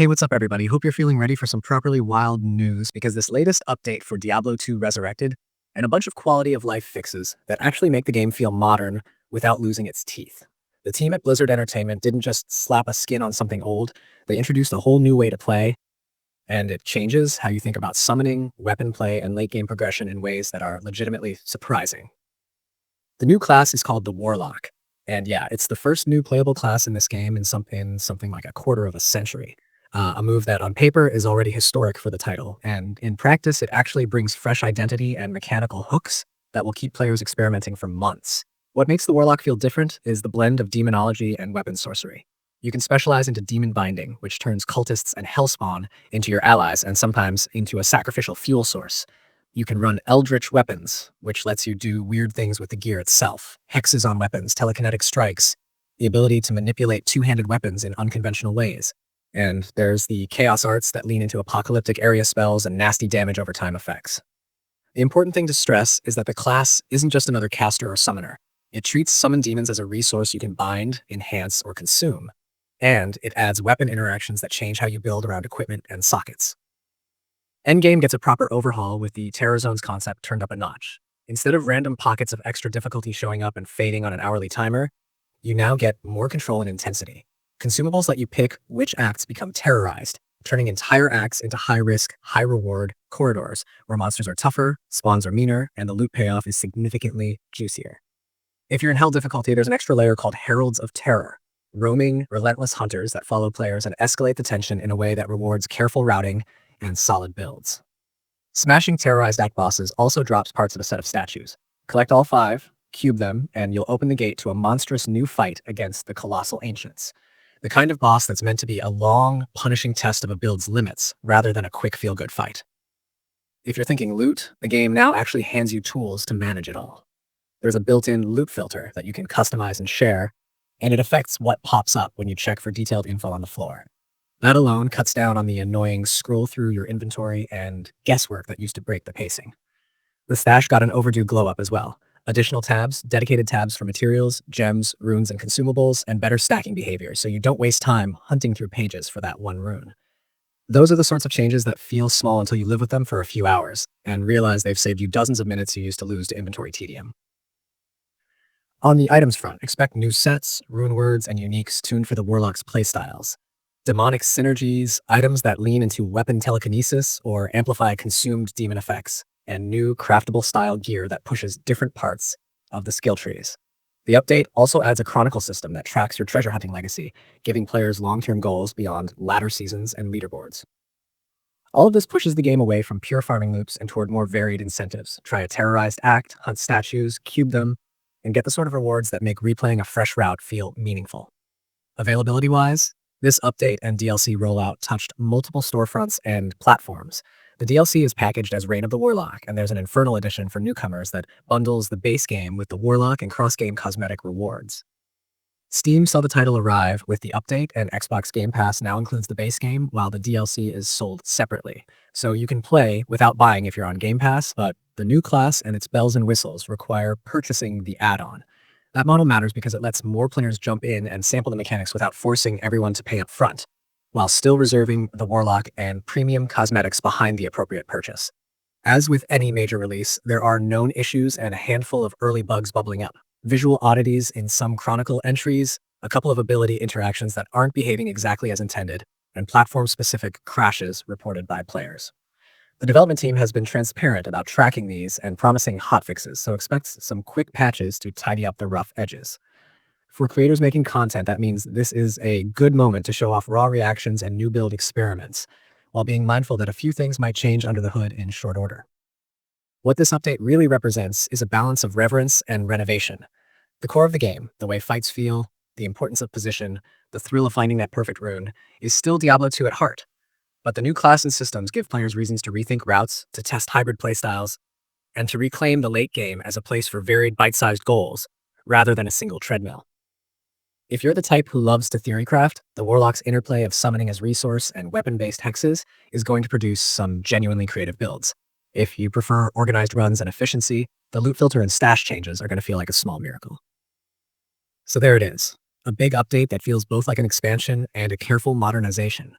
Hey, what's up, everybody? Hope you're feeling ready for some properly wild news because this latest update for Diablo II Resurrected and a bunch of quality of life fixes that actually make the game feel modern without losing its teeth. The team at Blizzard Entertainment didn't just slap a skin on something old, they introduced a whole new way to play, and it changes how you think about summoning, weapon play, and late game progression in ways that are legitimately surprising. The new class is called the Warlock, and yeah, it's the first new playable class in this game in something like a quarter of a century. A move that on paper is already historic for the title, and in practice, it actually brings fresh identity and mechanical hooks that will keep players experimenting for months. What makes the Warlock feel different is the blend of demonology and weapon sorcery. You can specialize into demon binding, which turns cultists and hellspawn into your allies and sometimes into a sacrificial fuel source. You can run eldritch weapons, which lets you do weird things with the gear itself. Hexes on weapons, telekinetic strikes, the ability to manipulate two-handed weapons in unconventional ways. And there's the chaos arts that lean into apocalyptic area spells and nasty damage over time effects. The important thing to stress is that the class isn't just another caster or summoner. It treats summoned demons as a resource you can bind, enhance, or consume. And it adds weapon interactions that change how you build around equipment and sockets. Endgame gets a proper overhaul with the Terror Zones concept turned up a notch. Instead of random pockets of extra difficulty showing up and fading on an hourly timer, you now get more control and intensity. Consumables let you pick which acts become terrorized, turning entire acts into high-risk, high-reward corridors where monsters are tougher, spawns are meaner, and the loot payoff is significantly juicier. If you're in Hell difficulty, there's an extra layer called Heralds of Terror, roaming, relentless hunters that follow players and escalate the tension in a way that rewards careful routing and solid builds. Smashing terrorized act bosses also drops parts of a set of statues. Collect all 5, cube them, and you'll open the gate to a monstrous new fight against the Colossal Ancients. The kind of boss that's meant to be a long, punishing test of a build's limits, rather than a quick feel-good fight. If you're thinking loot, the game now actually hands you tools to manage it all. There's a built-in loot filter that you can customize and share, and it affects what pops up when you check for detailed info on the floor. That alone cuts down on the annoying scroll through your inventory and guesswork that used to break the pacing. The stash got an overdue glow-up as well. Additional tabs, dedicated tabs for materials, gems, runes, and consumables, and better stacking behavior so you don't waste time hunting through pages for that one rune. Those are the sorts of changes that feel small until you live with them for a few hours and realize they've saved you dozens of minutes you used to lose to inventory tedium. On the items front, expect new sets, rune words, and uniques tuned for the Warlock's playstyles. Demonic synergies, items that lean into weapon telekinesis or amplify consumed demon effects, and new craftable style gear that pushes different parts of the skill trees. The update also adds a chronicle system that tracks your treasure hunting legacy, giving players long-term goals beyond ladder seasons and leaderboards. All of this pushes the game away from pure farming loops and toward more varied incentives. Try a terrorized act, hunt statues, cube them, and get the sort of rewards that make replaying a fresh route feel meaningful. Availability-wise, this update and DLC rollout touched multiple storefronts and platforms. The DLC is packaged as Reign of the Warlock, and there's an Infernal Edition for newcomers that bundles the base game with the Warlock and cross-game cosmetic rewards. Steam saw the title arrive with the update, and Xbox Game Pass now includes the base game, while the DLC is sold separately. So you can play without buying if you're on Game Pass, but the new class and its bells and whistles require purchasing the add-on. That model matters because it lets more players jump in and sample the mechanics without forcing everyone to pay up front, while still reserving the Warlock and premium cosmetics behind the appropriate purchase. As with any major release, there are known issues and a handful of early bugs bubbling up. Visual oddities in some Chronicle entries, a couple of ability interactions that aren't behaving exactly as intended, and platform-specific crashes reported by players. The development team has been transparent about tracking these and promising hotfixes, so expect some quick patches to tidy up the rough edges. For creators making content, that means this is a good moment to show off raw reactions and new build experiments, while being mindful that a few things might change under the hood in short order. What this update really represents is a balance of reverence and renovation. The core of the game, the way fights feel, the importance of position, the thrill of finding that perfect rune, is still Diablo II at heart. But the new class and systems give players reasons to rethink routes, to test hybrid playstyles, and to reclaim the late game as a place for varied bite-sized goals, rather than a single treadmill. If you're the type who loves to theorycraft, the Warlock's interplay of summoning as resource and weapon-based hexes is going to produce some genuinely creative builds. If you prefer organized runs and efficiency, the loot filter and stash changes are going to feel like a small miracle. So there it is, a big update that feels both like an expansion and a careful modernization.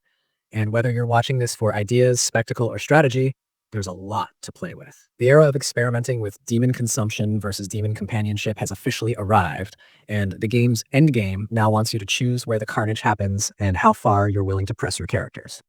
And whether you're watching this for ideas, spectacle, or strategy, there's a lot to play with. The era of experimenting with demon consumption versus demon companionship has officially arrived, and the game's endgame now wants you to choose where the carnage happens and how far you're willing to press your characters.